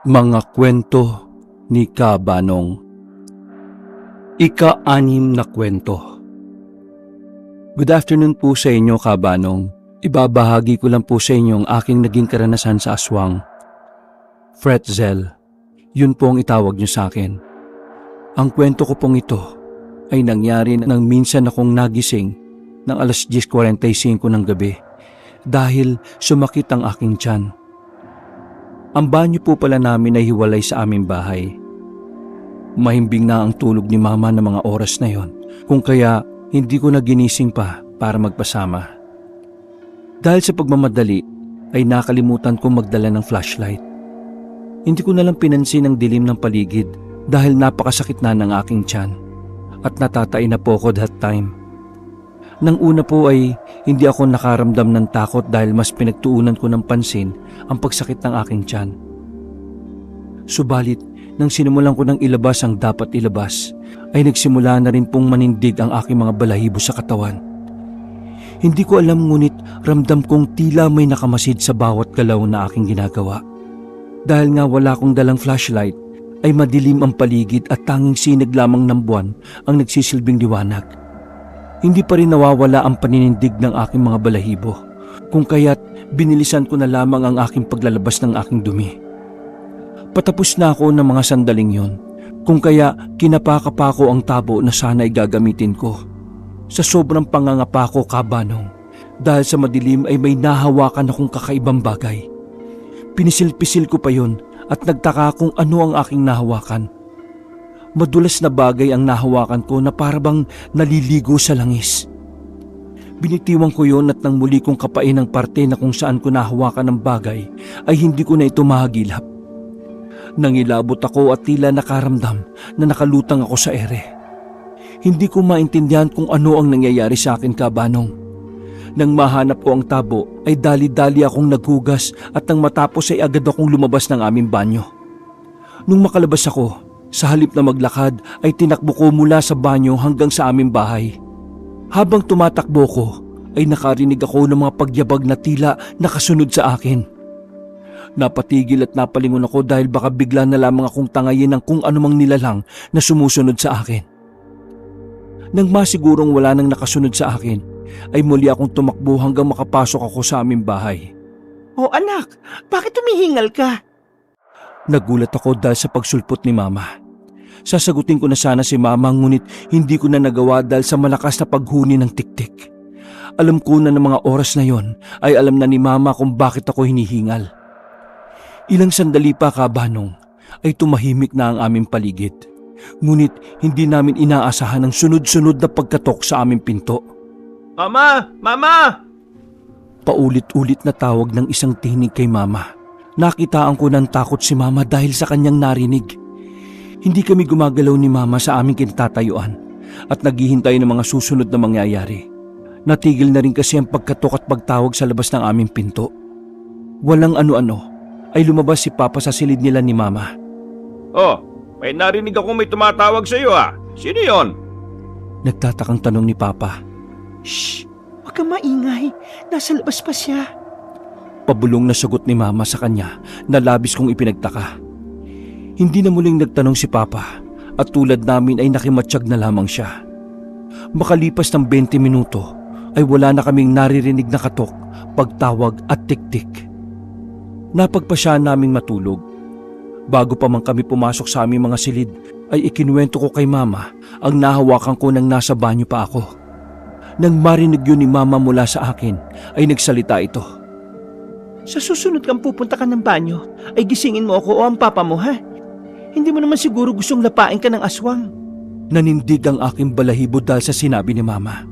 Mga kwento ni Kabanong. Ika-6 na kwento. Good afternoon po sa inyo, Kabanong. Ibabahagi ko lang po sa inyo ang aking naging karanasan sa aswang. Fretzel, yun po ang itawag niyo sa akin. Ang kwento ko pong ito ay nangyari nang minsan akong nagising ng alas 10:45 ng gabi dahil sumakit ang aking tiyan. Ang banyo po pala namin ay hiwalay sa aming bahay. Mahimbing na ang tulog ni Mama ng mga oras na yon, kung kaya hindi ko na ginising pa para magpasama. Dahil sa pagmamadali ay nakalimutan kong magdala ng flashlight. Hindi ko na lang pinansin ang dilim ng paligid dahil napakasakit na ng aking tiyan at natatai na po ako that time. Nang una po ay hindi ako nakaramdam ng takot dahil mas pinagtuunan ko ng pansin ang pagsakit ng aking tiyan. Subalit, nang sinimulan ko ng ilabas ang dapat ilabas, ay nagsimula na rin pong manindig ang aking mga balahibo sa katawan. Hindi ko alam ngunit ramdam kong tila may nakamasid sa bawat galaw na aking ginagawa. Dahil nga wala akong dalang flashlight, ay madilim ang paligid at tanging sinag lamang ng buwan ang nagsisilbing liwanag. Hindi pa rin nawawala ang paninindig ng aking mga balahibo, kung kaya't binilisan ko na lamang ang aking paglalabas ng aking dumi. Patapos na ako ng mga sandaling yon, kung kaya kinapakapa ko ang tabo na sana ay gagamitin ko. Sa sobrang pangangapa ko, Kabanong, dahil sa madilim ay may nahawakan akong kakaibang bagay. Pinisil-pisil ko pa yon at nagtaka kung ano ang aking nahawakan. Madulas na bagay ang nahawakan ko na parabang naliligo sa langis. Binitiwan ko yon at nang muli kong kapain ang parte na kung saan ko nahawakan ng bagay ay hindi ko na ito mahagilap. Nangilabot ako at tila nakaramdam na nakalutang ako sa ere. Hindi ko maintindihan kung ano ang nangyayari sa akin, Kabanong. Nang mahanap ko ang tabo ay dali-dali akong naghugas at nang matapos ay agad akong lumabas ng aming banyo. Nung makalabas ako, sa halip na maglakad ay tinakbo ko mula sa banyo hanggang sa aming bahay. Habang tumatakbo ko ay nakarinig ako ng mga pagyabag na tila nakasunod sa akin. Napatigil at napalingon ako dahil baka bigla na lamang akong tangayin ng kung anumang nilalang na sumusunod sa akin. Nang masigurong wala nang nakasunod sa akin ay muli akong tumakbo hanggang makapasok ako sa aming bahay. Oh anak, bakit tumihingal ka? Nagulat ako dahil sa pagsulpot ni Mama. Sasagutin ko na sana si Mama ngunit hindi ko na nagawa dahil sa malakas na paghuni ng tiktik. Alam ko na ng mga oras na yon ay alam na ni Mama kung bakit ako hinihingal. Ilang sandali pa, Kabanong, ay tumahimik na ang aming paligid. Ngunit hindi namin inaasahan ang sunod-sunod na pagkatok sa aming pinto. Mama! Mama! Paulit-ulit na tawag ng isang tinig kay Mama. Nakitaan ko ng takot si Mama dahil sa kanyang narinig. Hindi kami gumagalaw ni Mama sa aming kinatatayuan at naghihintay ng mga susunod na mangyayari. Natigil na rin kasi ang pagkatok at pagtawag sa labas ng aming pinto. Walang ano-ano ay lumabas si Papa sa silid nila ni Mama. Oh, may narinig ako may tumatawag sa iyo ah. Sino yon? Nagtatakang tanong ni Papa. Shh! Huwag kang maingay. Nasa labas pa siya. Pabulong na sagot ni Mama sa kanya na labis kong ipinagtaka. Hindi na muling nagtanong si Papa at tulad namin ay nakimatsyag na lamang siya. Makalipas ng 20 minuto ay wala na kaming naririnig na katok, pagtawag at tiktik. Napagpasyahan naming matulog. Bago pa man kami pumasok sa aming mga silid ay ikinuwento ko kay Mama ang nahawakan ko nang nasa banyo pa ako. Nang marinig yun ni Mama mula sa akin ay nagsalita ito. Sa susunod kang pupunta ka ng banyo, ay gisingin mo ako o ang papa mo ha? Hindi mo naman siguro gustong lapain ka ng aswang. Nanindig ang aking balahibo dahil sa sinabi ni Mama.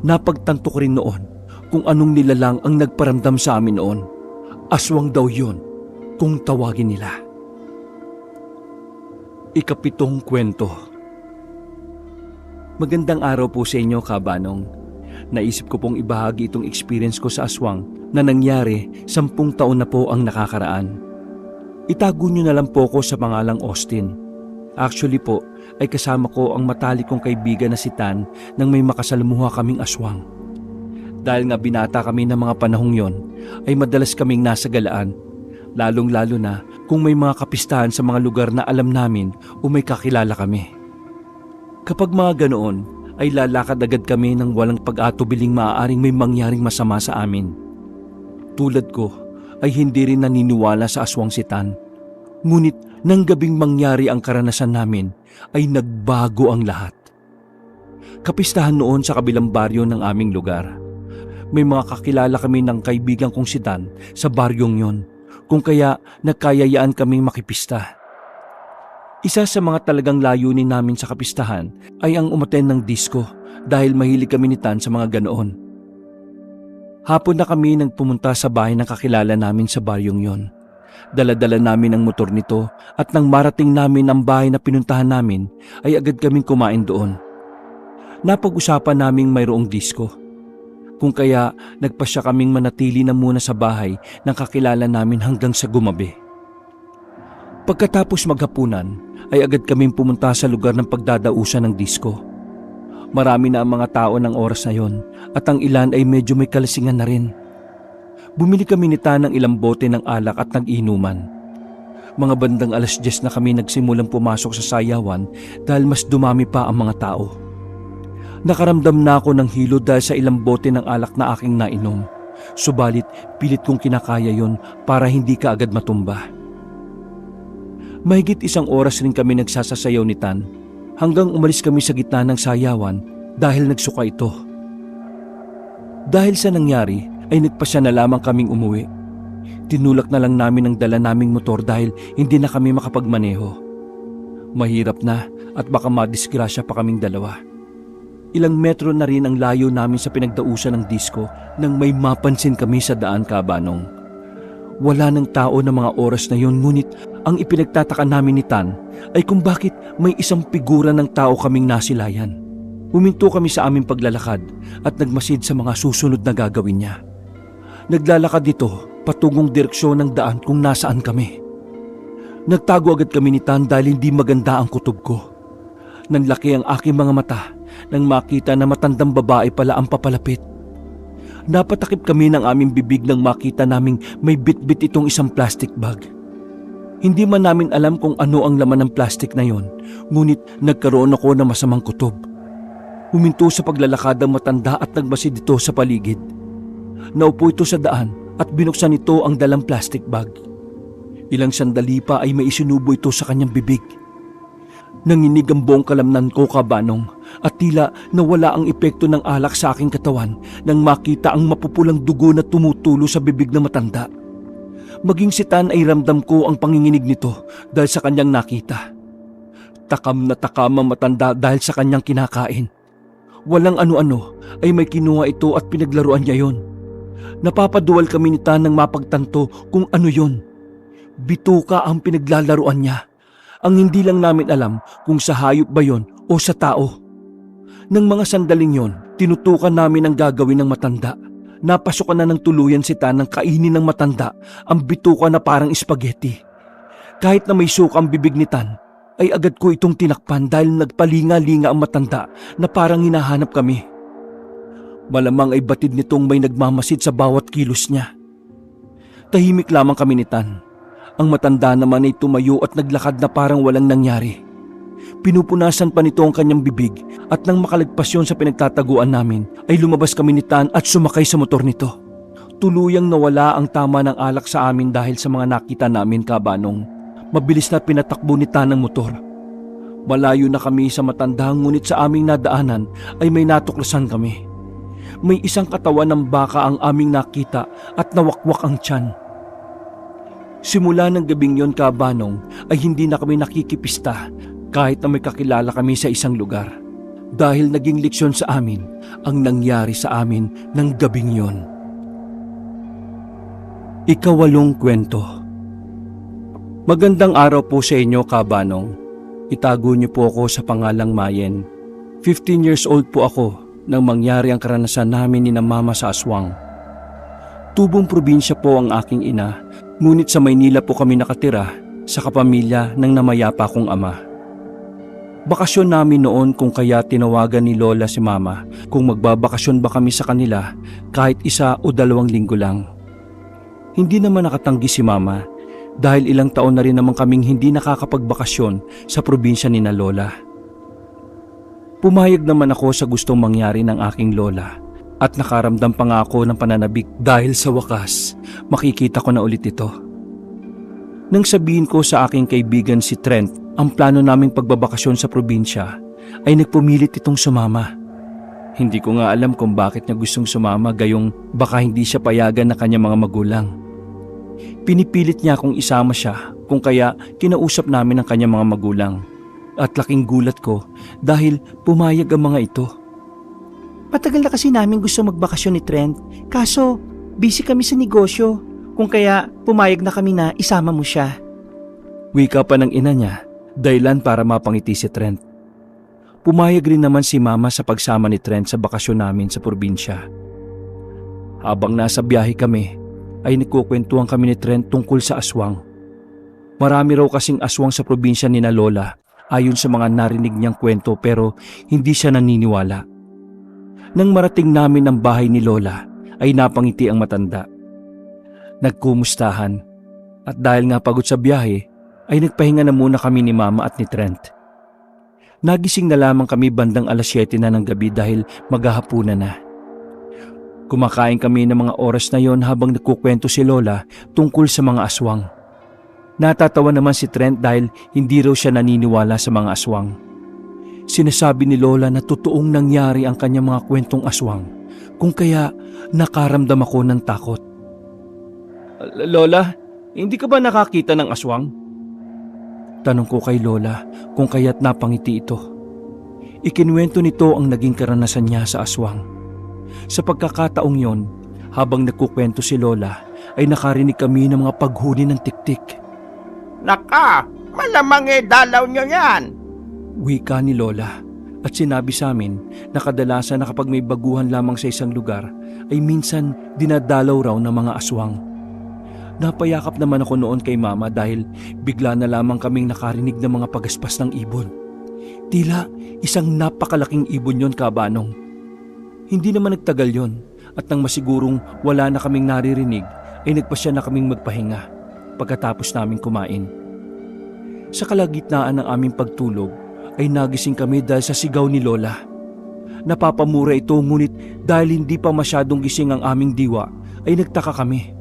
Napagtanto ko rin noon kung anong nilalang ang nagparamdam sa amin noon. Aswang daw yun kung tawagin nila. Ika-7 kwento. Magandang araw po sa inyo, Kabanong. Naisip ko pong ibahagi itong experience ko sa aswang na nangyari 10 taon na po ang nakakaraan. Itago nyo na lang po ko sa pangalang Austin. Actually po ay kasama ko ang matalik kong kaibigan na si Tan nang may makasalamuha kaming aswang. Dahil nga binata kami ng mga panahong yon, ay madalas kaming nasa galaan, lalong-lalo na kung may mga kapistahan sa mga lugar na alam namin o may kakilala kami. Kapag mga ganoon, ay lalakad agad kami nang walang pag-atubiling maaaring may mangyaring masama sa amin. Tulad ko ay hindi rin naniniwala sa aswang si Tan. Ngunit nang gabing mangyari ang karanasan namin ay nagbago ang lahat. Kapistahan noon sa kabilang baryo ng aming lugar. May mga kakilala kami ng kaibigan kong si Tan sa baryong yon, kung kaya nagkayayaan kaming makipista. Isa sa mga talagang layunin namin sa kapistahan ay ang umattend ng disco dahil mahilig kami ni Tan sa mga ganoon. Hapon na kami nang pumunta sa bahay ng kakilala namin sa baryong yon. Dala-dala namin ang motor nito at nang marating namin ang bahay na pinuntahan namin ay agad kaming kumain doon. Napag-usapan naming mayroong disco. Kung kaya nagpasya kaming manatili na muna sa bahay ng kakilala namin hanggang sa gumabi. Pagkatapos maghapunan ay agad kaming pumunta sa lugar ng pagdadausan ng disco. Marami na ang mga tao ng oras na yon at ang ilan ay medyo may kalasingan na rin. Bumili kami ni Tan ng ilang bote ng alak at nag-inuman. Mga bandang 10:00 na kami nagsimulang pumasok sa sayawan dahil mas dumami pa ang mga tao. Nakaramdam na ako ng hilo dahil sa ilang bote ng alak na aking nainom. Subalit pilit kong kinakaya yon para hindi ka agad matumba. Mahigit 1 oras rin kami nagsasasayaw ni Tan hanggang umalis kami sa gitna ng sayawan dahil nagsuka ito. Dahil sa nangyari ay nagpasya na lamang kaming umuwi. Tinulak na lang namin ang dala naming motor dahil hindi na kami makapagmaneho. Mahirap na at baka madisgrasya pa kaming dalawa. Ilang metro na rin ang layo namin sa pinagdausan ng disco nang may mapansin kami sa daan, Kabanong. Wala ng tao na mga oras na yon, ngunit ang ipinagtataka namin ni Tan ay kung bakit may isang figura ng tao kaming nasilayan. Huminto kami sa aming paglalakad at nagmasid sa mga susunod na gagawin niya. Naglalakad ito patungong direksyon ng daan kung nasaan kami. Nagtago agad kami ni Tan dahil hindi maganda ang kutob ko. Nanlaki ang aking mga mata nang makita na matandang babae pala ang papalapit. Napatakip kami ng aming bibig nang makita naming may bit-bit itong isang plastic bag. Hindi man namin alam kung ano ang laman ng plastic na yon, ngunit nagkaroon ako ng masamang kutob. Huminto sa paglalakad ang matanda at nagmasid ito sa paligid. Naupo ito sa daan at binuksan ito ang dalang plastic bag. Ilang sandali pa ay may isinubo ito sa kanyang bibig. Nanginig ang buong kalamnan ko, Kabanong, at tila nawala ang epekto ng alak sa aking katawan nang makita ang mapupulang dugo na tumutulo sa bibig ng matanda. Maging si Tan ay ramdam ko ang panginginig nito dahil sa kanyang nakita. Takam na takam ang matanda dahil sa kanyang kinakain. Walang ano-ano ay may kinuha ito at pinaglaruan niya yon. Napapaduwal kami ni Tan nang mapagtanto kung ano yon. Bituka ang pinaglalaruan niya. Ang hindi lang namin alam kung sa hayop ba yon o sa tao. Nang mga sandaling yon, tinutukan namin ang gagawin ng matanda. Napasukan na ng tuluyan si Tan ng kainin ng matanda ang bituka na parang spaghetti. Kahit na may suka ang bibig ni Tan, ay agad ko itong tinakpan dahil nagpalinga-linga ang matanda na parang hinahanap kami. Malamang ay batid nitong may nagmamasid sa bawat kilos niya. Tahimik lamang kami ni Tan. Ang matanda naman ay tumayo at naglakad na parang walang nangyari. Pinupunasan pa nito ang kanyang bibig at nang makalagpas yon sa pinagtataguan namin ay lumabas kami ni Tan at sumakay sa motor nito. Tuluyang nawala ang tama ng alak sa amin dahil sa mga nakita namin, Kabanong. Mabilis na pinatakbo ni Tan ang motor. Malayo na kami sa matanda ngunit sa aming nadaanan ay may natuklasan kami. May isang katawan ng baka ang aming nakita at nawakwak ang tiyan. Simula ng gabing yon, Kabanong, ay hindi na kami nakikipista kahit na may kakilala kami sa isang lugar. Dahil naging leksyon sa amin ang nangyari sa amin ng gabing yon. 8 kwento. Magandang araw po sa inyo, Kabanong. Itago niyo po ako sa pangalang Mayen. 15 years old po ako nang mangyari ang karanasan namin ni na mama sa aswang. Tubong probinsya po ang aking ina, ngunit sa Maynila po kami nakatira sa kapamilya ng namayapa kong ama. Bakasyon namin noon kung kaya tinawagan ni Lola si Mama kung magbabakasyon ba kami sa kanila kahit 1 o 2 linggo lang. Hindi naman nakatanggi si Mama dahil ilang taon na rin naman kaming hindi nakakapagbakasyon sa probinsya ni na Lola. Pumayag naman ako sa gustong mangyari ng aking lola at nakaramdam pa nga ako ng pananabik dahil sa wakas makikita ko na ulit ito. Nang sabihin ko sa aking kaibigan si Trent ang plano naming pagbabakasyon sa probinsya, ay nagpumilit itong sumama. Hindi ko nga alam kung bakit niya gustong sumama, gayong baka hindi siya payagan na kanyang mga magulang. Pinipilit niya akong isama siya, kung kaya kinausap namin ang kanyang mga magulang. At laking gulat ko dahil pumayag ang mga ito. Matagal na kasi namin gusto magbakasyon ni Trent, kaso busy kami sa negosyo, kung kaya pumayag na kami na isama mo siya. Wika pa ng ina niya, dahilan para mapangiti si Trent. Pumayag rin naman si Mama sa pagsama ni Trent sa bakasyon namin sa probinsya. Habang nasa biyahe kami, ay nagkukwentuhan kami ni Trent tungkol sa aswang. Marami raw kasing aswang sa probinsya ni na Lola ayon sa mga narinig niyang kwento, pero hindi siya naniniwala. Nang marating namin ang bahay ni Lola, ay napangiti ang matanda. Nagkumustahan at dahil nga pagod sa biyahe, ay nagpahinga na muna kami ni Mama at ni Trent. Nagising na lamang kami bandang 7:00 na ng gabi dahil maghahapunan na. Kumakain kami ng mga oras na yon habang nagkukwento si Lola tungkol sa mga aswang. Natatawa naman si Trent dahil hindi raw siya naniniwala sa mga aswang. Sinasabi ni Lola na totoong nangyari ang kanyang mga kwentong aswang, kung kaya nakaramdam ako ng takot. Lola, hindi ka ba nakakita ng aswang? Tanong ko kay Lola kung kaya't napangiti ito. Ikinwento nito ang naging karanasan niya sa aswang. Sa pagkakataong yon, habang nagkukwento si Lola, ay nakarinig kami ng mga paghuni ng tiktik. Naka, malamang dalaw nyo yan. Wika ni Lola at sinabi sa amin na kadalasan na kapag may baguhan lamang sa isang lugar, ay minsan dinadalaw raw ng mga aswang. Napayakap naman ako noon kay Mama dahil bigla na lamang kaming nakarinig ng mga pagaspas ng ibon. Tila isang napakalaking ibon yon, kabanong. Hindi naman nagtagal yon at nang masigurong wala na kaming naririnig ay nagpasya na kaming magpahinga pagkatapos naming kumain. Sa kalagitnaan ng aming pagtulog ay nagising kami dahil sa sigaw ni Lola. Napapamura ito, ngunit dahil hindi pa masyadong gising ang aming diwa ay nagtaka kami.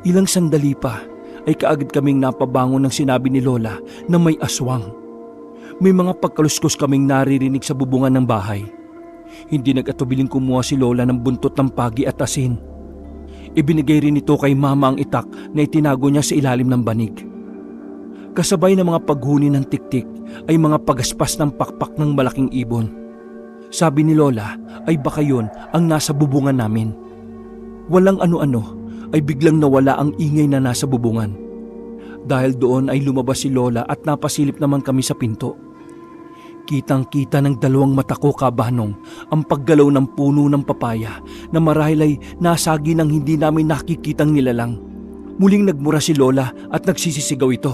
Ilang sandali pa ay kaagad kaming napabangon ng sinabi ni Lola na may aswang. May mga pagkaluskos kaming naririnig sa bubungan ng bahay. Hindi nag-atubiling kumuha si Lola ng buntot ng pagi at asin. Ibinigay rin ito kay Mama ang itak na itinago niya sa ilalim ng banig. Kasabay ng mga paghuni ng tiktik ay mga pagaspas ng pakpak ng malaking ibon. Sabi ni Lola ay baka yun ang nasa bubungan namin. Walang ano-ano ay biglang nawala ang ingay na nasa bubungan. Dahil doon ay lumabas si Lola at napasilip naman kami sa pinto. Kitang-kita ng dalawang mata ko, kabanong, ang paggalaw ng puno ng papaya na marahil ay nasagi ng hindi namin nakikitang nilalang. Muling nagmura si Lola at nagsisisigaw ito.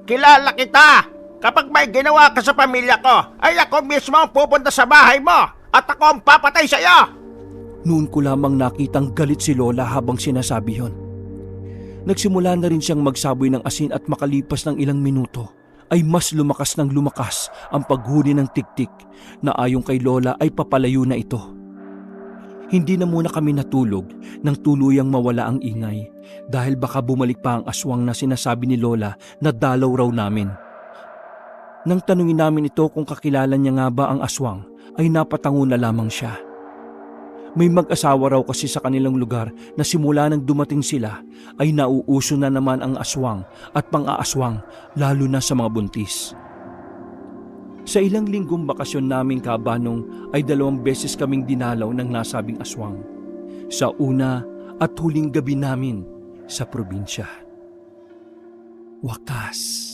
Kilala kita! Kapag may ginawa ka sa pamilya ko, ay ako mismo ang pupunta sa bahay mo at ako ang papatay sa iyo! Noon ko lamang nakitang galit si Lola habang sinasabi yon. Nagsimula na rin siyang magsaboy ng asin at makalipas ng ilang minuto ay mas lumakas ng lumakas ang paghuni ng tiktik na ayon kay Lola ay papalayo na ito. Hindi na muna kami natulog nang tuluyang mawala ang ingay dahil baka bumalik pa ang aswang na sinasabi ni Lola na dalaw raw namin. Nang tanungin namin ito kung kakilala niya nga ba ang aswang, ay napatango na lamang siya. May mag-asawa raw kasi sa kanilang lugar na simula nang dumating sila ay nauuso na naman ang aswang at pang-aaswang, lalo na sa mga buntis. Sa ilang linggong bakasyon naming, kabanong, ay 2 beses kaming dinalaw ng nasabing aswang. Sa una at huling gabi namin sa probinsya. Wakas.